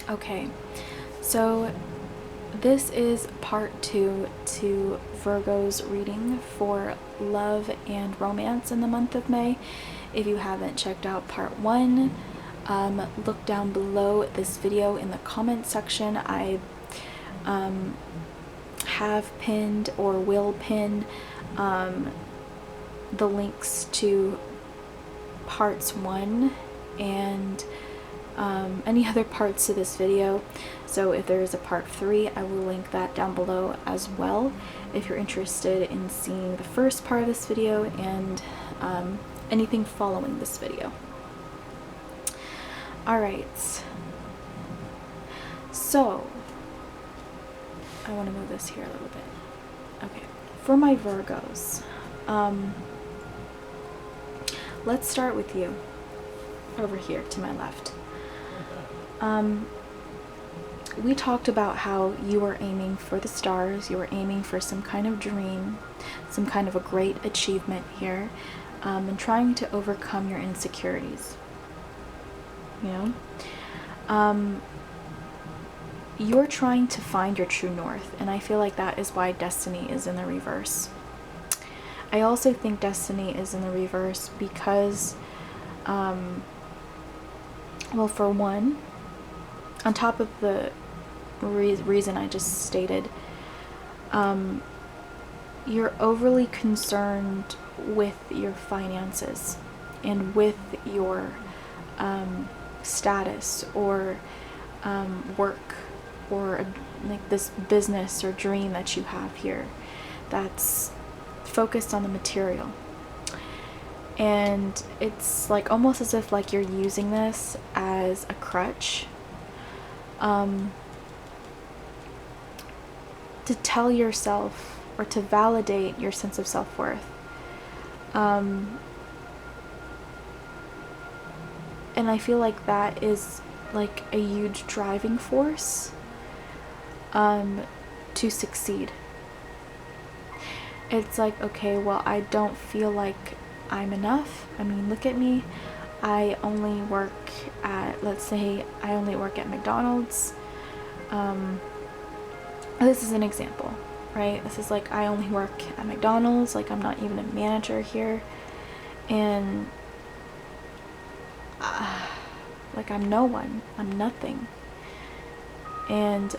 Okay, so this is part 2 to Virgo's reading for love and romance in the month of May. If you haven't checked out part 1, look down below this video in the comment section. I have pinned or will pin the links to parts 1 and any other parts to this video. So if there is a part 3, I will link that down below as well if you're interested in seeing the first part of this video and anything following this video. Alright, so I want to move this here a little bit. Okay, for my Virgos, let's start with you over here to my left. We talked about how you were aiming for the stars, you were aiming for some kind of dream, some kind of a great achievement here, and trying to overcome your insecurities, you know? You're trying to find your true north, and I feel like that is why destiny is in the reverse. I also think destiny is in the reverse because, well, for one, on top of the reason I just stated, you're overly concerned with your finances and with your status or work or like this business or dream that you have here that's focused on the material. And it's like almost as if like you're using this as a crutch to tell yourself or to validate your sense of self-worth. And I feel like that is like a huge driving force to succeed. It's like, okay, well, I don't feel like I'm enough. I mean, look at me. I only work at, let's say I only work at McDonald's. This is an example, right? This is like, I only work at McDonald's, like I'm not even a manager here. And like I'm no one, I'm nothing. And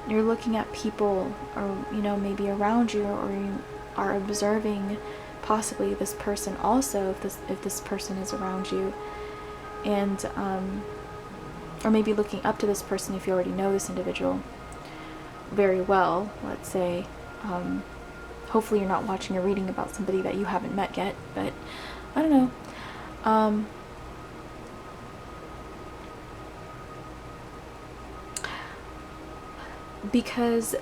you're looking at people, or you know, maybe around you, or you are observing possibly this person also, if this person is around you, and or maybe looking up to this person if you already know this individual very well, let's say. Hopefully you're not watching or reading about somebody that you haven't met yet, but I don't know. Because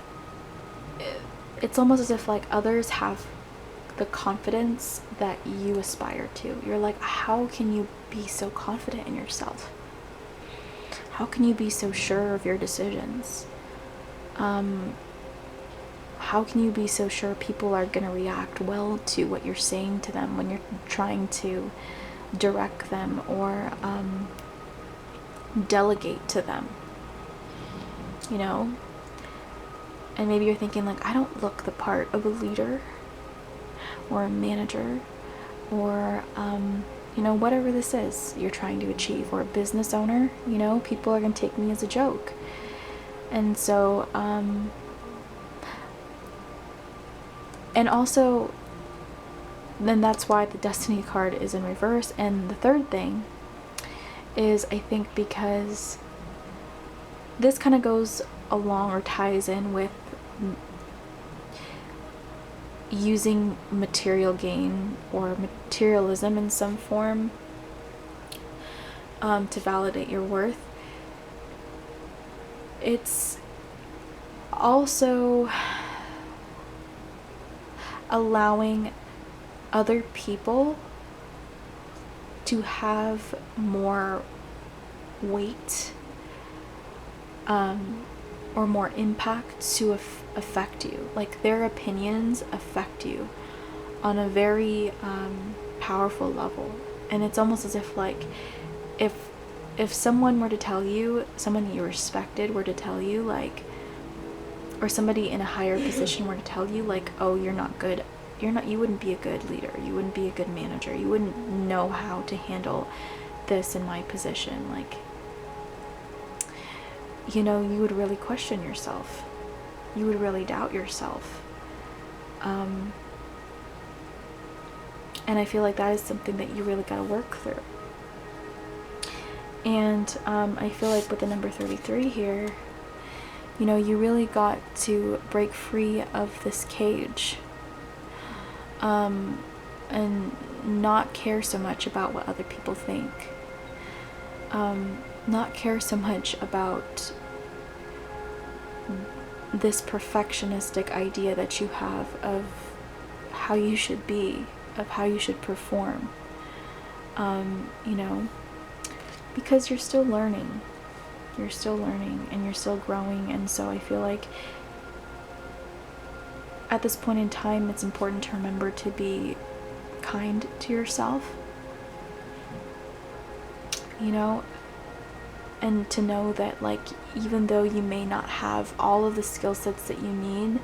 it's almost as if like others have the confidence that you aspire to. You're like, how can you be so confident in yourself? How can you be so sure of your decisions? How can you be so sure people are going to react well to what you're saying to them when you're trying to direct them or delegate to them? You know? And maybe you're thinking like, I don't look the part of a leader or a manager or, you know, whatever this is you're trying to achieve, or a business owner, you know, people are going to take me as a joke. And so, and also, then that's why the Destiny card is in reverse. And the third thing is, I think, because this kind of goes along or ties in with using material gain or materialism in some form to validate your worth. It's also allowing other people to have more weight or more impact to affect you. Like their opinions affect you on a very powerful level. And it's almost as if like if if someone were to tell you, someone that you respected were to tell you, like, or somebody in a higher position were to tell you, like, oh, you're not good, you wouldn't be a good leader, you wouldn't be a good manager, you wouldn't know how to handle this in my position, like, you know, you would really question yourself. You would really doubt yourself. And I feel like that is something that you really got to work through. And I feel like with the number 33 here, you know, you really got to break free of this cage, and not care so much about what other people think. Not care so much about this perfectionistic idea that you have of how you should be, of how you should perform, you know, because you're still learning and you're still growing. And so I feel like at this point in time, it's important to remember to be kind to yourself, you know, and to know that, like, even though you may not have all of the skill sets that you need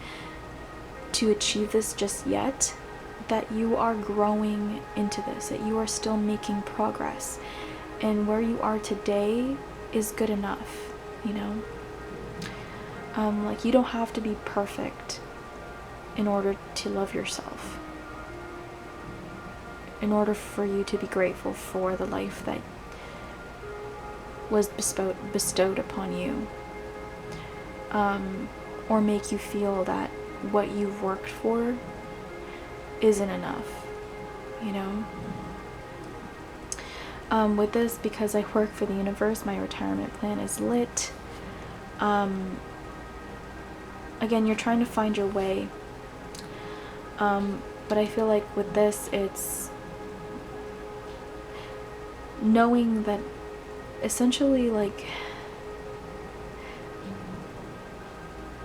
to achieve this just yet, that you are growing into this, that you are still making progress, and where you are today is good enough, you know. Like, you don't have to be perfect in order to love yourself, in order for you to be grateful for the life that was bestowed upon you, or make you feel that what you've worked for isn't enough, you know. With this, because I work for the universe, my retirement plan is lit. Again, you're trying to find your way, but I feel like with this, it's knowing that essentially, like,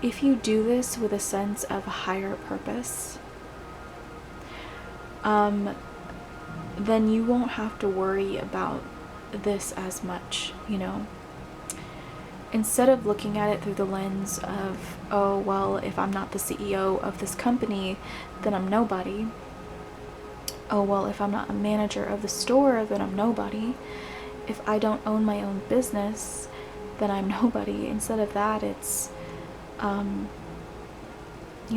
if you do this with a sense of a higher purpose, then you won't have to worry about this as much, you know. Instead of looking at it through the lens of, oh, well, if I'm not the CEO of this company, then I'm nobody. Oh, well, if I'm not a manager of the store, then I'm nobody. If I don't own my own business, then I'm nobody. Instead of that, it's, you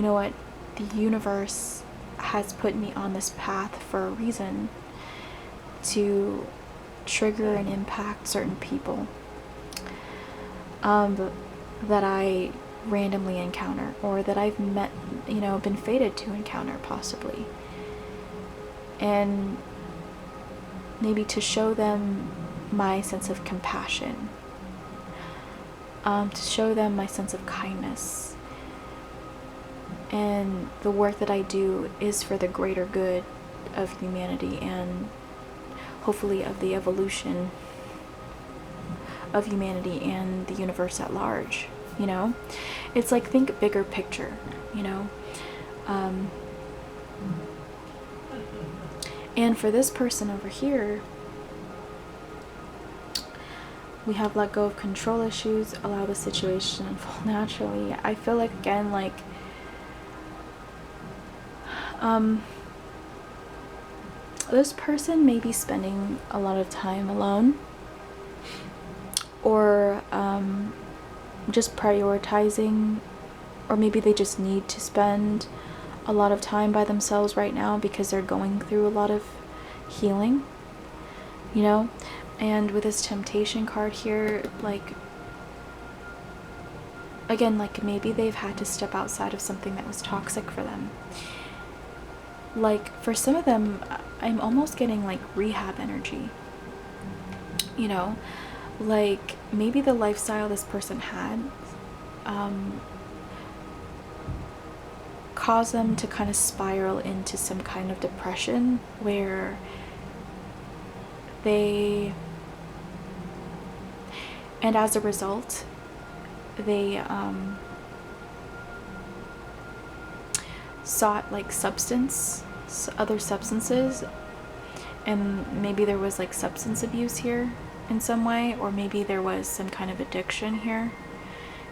know what, the universe has put me on this path for a reason, to trigger and impact certain people that I randomly encounter, or that I've met, you know, been fated to encounter possibly, and maybe to show them my sense of compassion, to show them my sense of kindness, and the work that I do is for the greater good of humanity, and hopefully of the evolution of humanity and the universe at large, you know. It's like, think bigger picture, you know. And for this person over here, we have let go of control issues, allow the situation to unfold naturally. I feel like, again, like, this person may be spending a lot of time alone, or just prioritizing, or maybe they just need to spend a lot of time by themselves right now because they're going through a lot of healing, you know. And with this temptation card here, like, again, like, maybe they've had to step outside of something that was toxic for them. Like, for some of them, I'm almost getting like rehab energy, you know. Like, maybe the lifestyle this person had caused them to kind of spiral into some kind of depression, where they, and as a result, they sought like other substances, and maybe there was like substance abuse here, in some way, or maybe there was some kind of addiction here,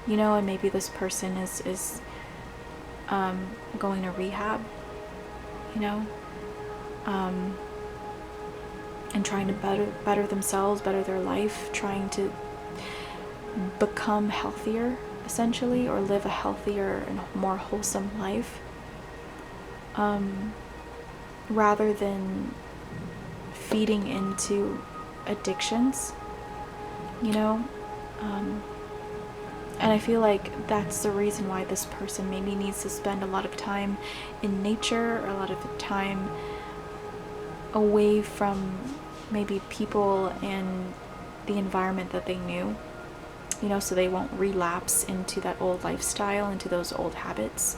you know, and maybe this person is going to rehab, you know, and trying to better themselves, better their life, trying to become healthier, essentially, or live a healthier and more wholesome life, rather than feeding into addictions, you know. And I feel like that's the reason why this person maybe needs to spend a lot of time in nature, or a lot of the time away from maybe people and the environment that they knew, you know, so they won't relapse into that old lifestyle, into those old habits.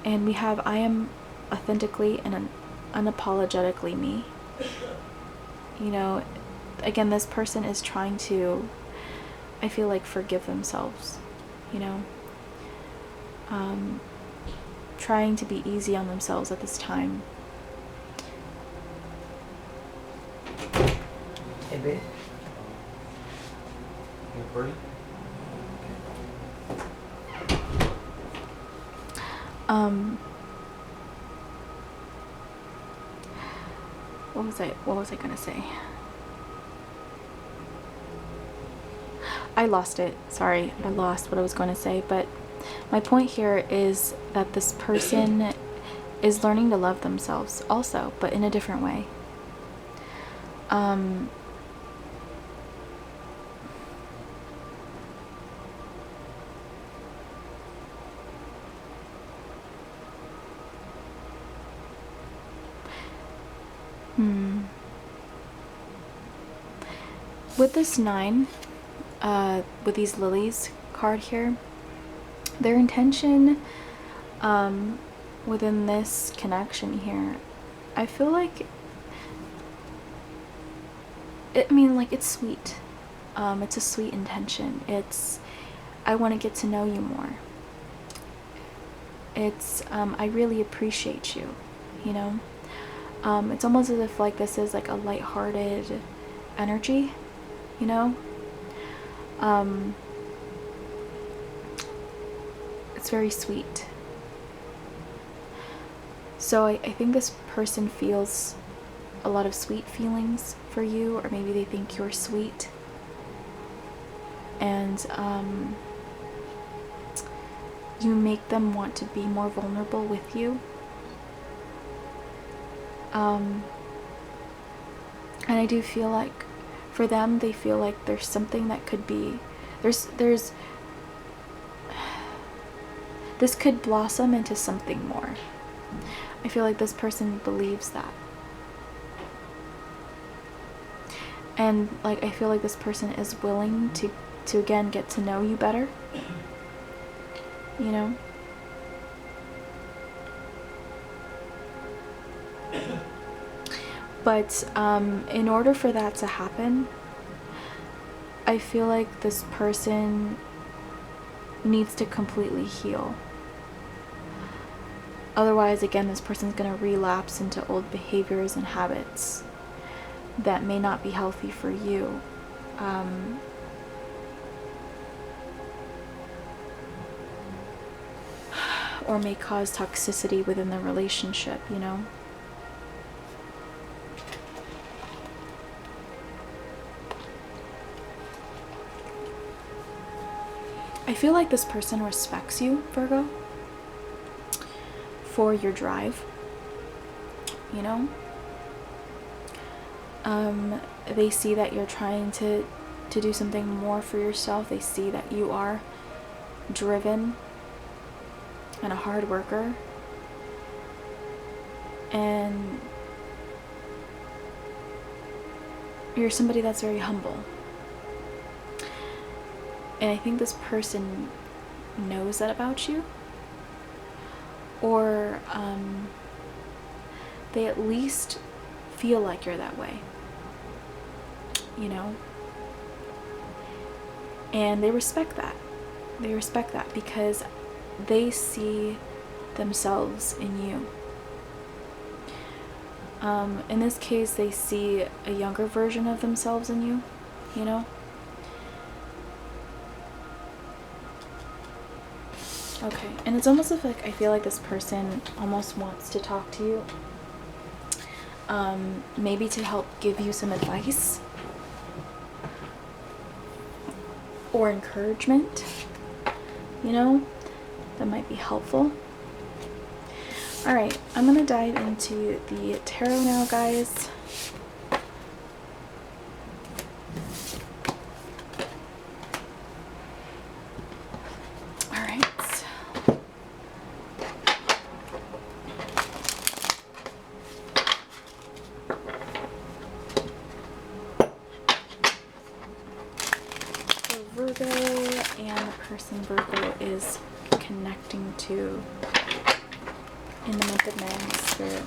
And we have, I am authentically and unapologetically me. You know, again, this person is trying to, I feel like, forgive themselves, you know, trying to be easy on themselves at this time. Hey, babe. You pretty? What was I gonna say? I lost it. Sorry, I lost what I was going to say. But my point here is that this person is learning to love themselves also, but in a different way. With this 9, with these lilies card here, their intention within this connection here, I feel like it's sweet. It's a sweet intention. It's, I want to get to know you more. It's, I really appreciate you, you know. It's almost as if like this is like a lighthearted energy, you know. It's very sweet. So I think this person feels a lot of sweet feelings for you, or maybe they think you're sweet. And you make them want to be more vulnerable with you. And I do feel like for them, they feel like there's something that could be, this could blossom into something more. I feel like this person believes that. And like, I feel like this person is willing to again get to know you better, you know. But in order for that to happen, I feel like this person needs to completely heal. Otherwise, again, this person's going to relapse into old behaviors and habits that may not be healthy for you. Or may cause toxicity within the relationship, you know. I feel like this person respects you, Virgo, for your drive, you know. They see that you're trying to do something more for yourself. They see that you are driven and a hard worker, and you're somebody that's very humble. And I think this person knows that about you, or they at least feel like you're that way, you know. And they respect that. They respect that because they see themselves in you. In this case, they see a younger version of themselves in you, you know? Okay, and it's almost like I feel like this person almost wants to talk to you. Maybe to help give you some advice or encouragement, you know, that might be helpful. All right, I'm gonna dive into the tarot now, guys. All right. So Virgo, and the person Virgo is connecting to in the month of May, Spirit,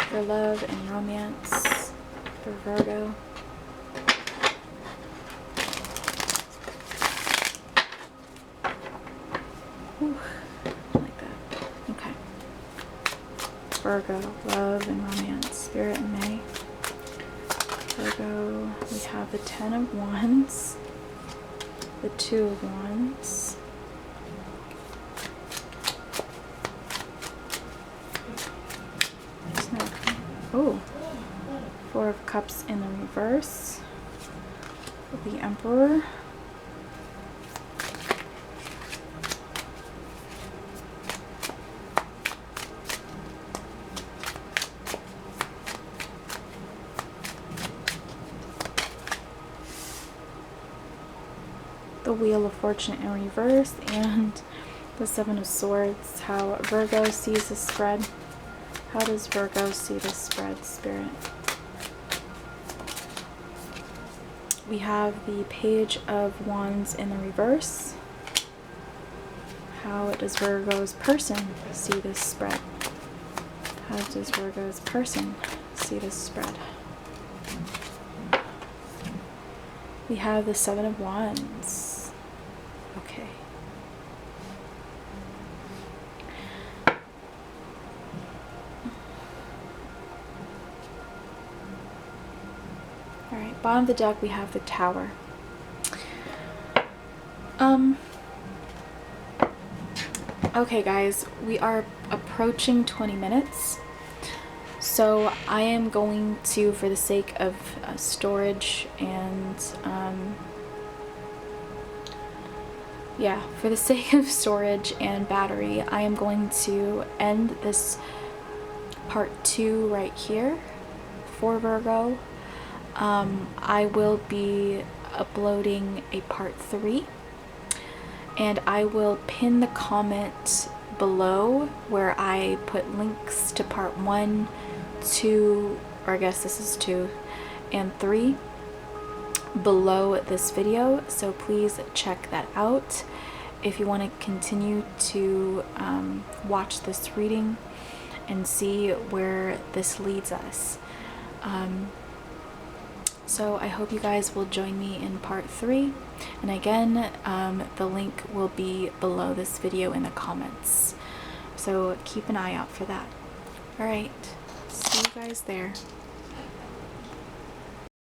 for love and romance for Virgo. Whew, I like that. Okay. Virgo, love and romance, Spirit in May. Virgo, we have the 10 of Wands, the 2 of Wands, oh, 4 of Cups in the reverse, the Emperor, the Wheel of Fortune in reverse, and the 7 of Swords. How Virgo sees the spread. How does Virgo see this spread, Spirit? We have the Page of Wands in the reverse. How does Virgo's person see this spread? How does Virgo's person see this spread? We have the 7 of Wands. Okay. Alright, bottom of the deck we have the Tower. Okay guys, we are approaching 20 minutes. So I am going to, for the sake of storage and yeah, for the sake of storage and battery, I am going to end this part 2 right here for Virgo. I will be uploading a part 3, and I will pin the comment below where I put links to part 1, 2, or I guess this is 2, and 3 below this video, so please check that out if you want to continue to watch this reading and see where this leads us. So I hope you guys will join me in part 3, and again, the link will be below this video in the comments, so keep an eye out for that. Alright, see you guys there.